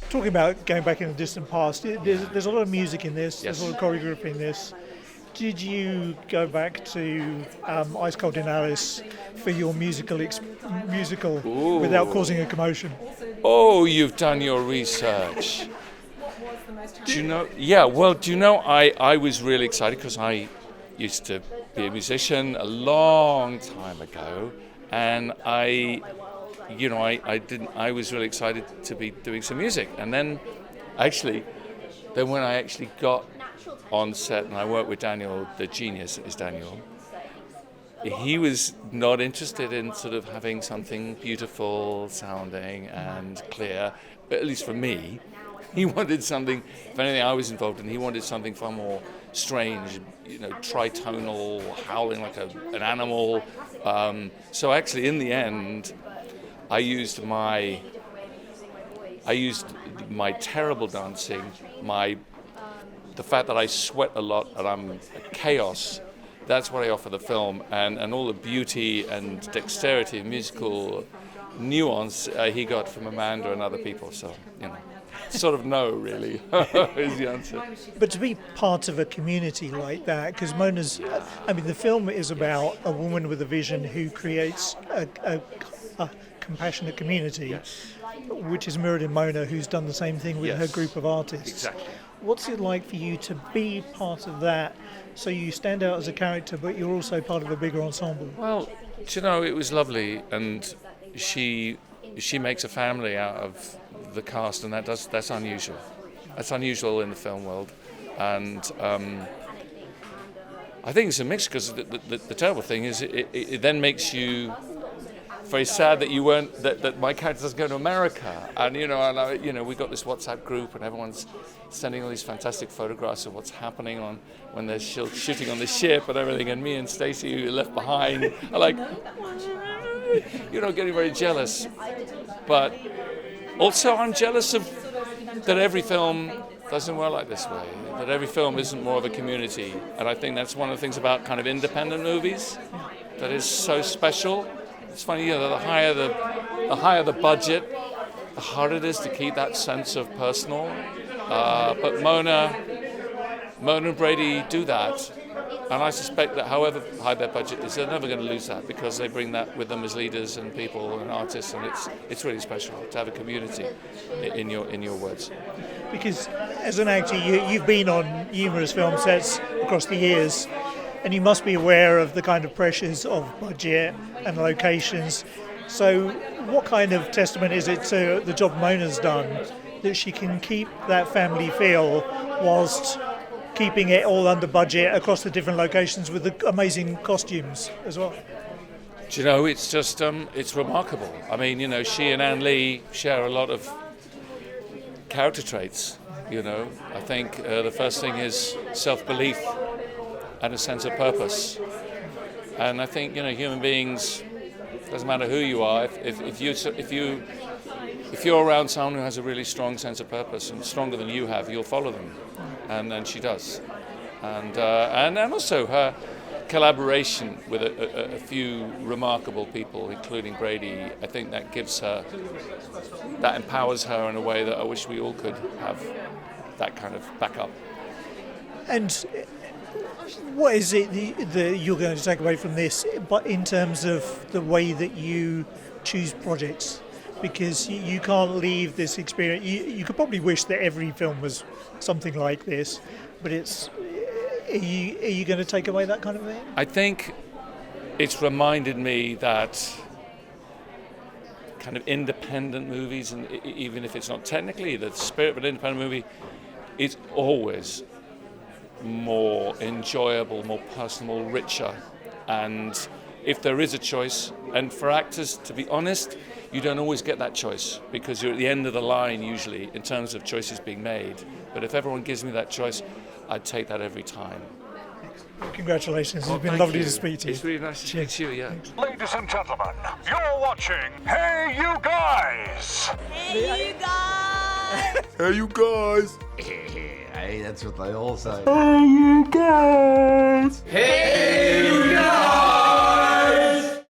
talking about going back in the distant past, there's a lot of music in this, Yes. there's a lot of choreography in this. Did you go back to Ice Cold in Alice for your musical without causing a commotion? Oh, you've done your research. Do you know? Yeah, well, do you know, I was really excited because I used to be a musician a long time ago, and I was really excited to be doing some music. And then when I actually got on set and I worked with Daniel, the genius is Daniel, he was not interested in sort of having something beautiful sounding and clear, at least for me. He wanted something, if anything I was involved in, he wanted something far more strange, tritonal, howling like an animal. So actually in the end, I used my terrible dancing, the fact that I sweat a lot and I'm chaos. That's what I offer the film, and all the beauty and dexterity and musical nuance he got from Amanda and other people. So, sort of no, really, is the answer. But to be part of a community like that, because the film is about a woman with a vision who creates a compassionate community, Yes. which is mirrored in Mona, who's done the same thing with Yes. her group of artists. Exactly. What's it like for you to be part of that? So you stand out as a character, but you're also part of a bigger ensemble. Well, it was lovely, and she makes a family out of the cast, and that's unusual. That's unusual in the film world, and I think it's a mix because the terrible thing is it then makes you very sad that my character doesn't go to America, and we got this WhatsApp group and everyone's sending all these fantastic photographs of what's happening when they're shooting on the ship and everything, and me and Stacy, who are left behind, are like, getting very jealous. But also I'm jealous of that every film doesn't work like this way, that every film isn't more of a community, and I think that's one of the things about kind of independent movies that is so special. It's funny, the higher the budget, the harder it is to keep that sense of personal. But Mona and Brady do that, and I suspect that however high their budget is, they're never going to lose that because they bring that with them as leaders and people and artists, and it's really special to have a community. In your words. Because as an actor, you've been on numerous film sets across the years, and you must be aware of the kind of pressures of budget and locations. So what kind of testament is it to the job Mona's done that she can keep that family feel whilst keeping it all under budget across the different locations with the amazing costumes as well? Do you know, it's just, it's remarkable. I mean, she and Ann Lee share a lot of character traits, I think the first thing is self-belief and a sense of purpose. And I think, human beings, doesn't matter who you are, if you're around someone who has a really strong sense of purpose and stronger than you have, you'll follow them. And she does. And also her collaboration with a few remarkable people, including Brady, I think that empowers her in a way that I wish we all could have that kind of backup. And what is it that you're going to take away from this, but in terms of the way that you choose projects? Because you can't leave this experience. You could probably wish that every film was something like this, but are you going to take away that kind of thing? I think it's reminded me that kind of independent movies, and even if it's not technically the spirit of an independent movie, is always more enjoyable, more personal, richer. And if there is a choice, and for actors, to be honest, you don't always get that choice because you're at the end of the line usually in terms of choices being made. But if everyone gives me that choice, I'd take that every time. Congratulations, it's been lovely to speak to you. It's really nice to speak to you, yeah. Ladies and gentlemen, you're watching Hey You Guys! Hey, you guys! Hey, you guys! Hey, that's what they all say. Hey, you guys! Hey, you guys!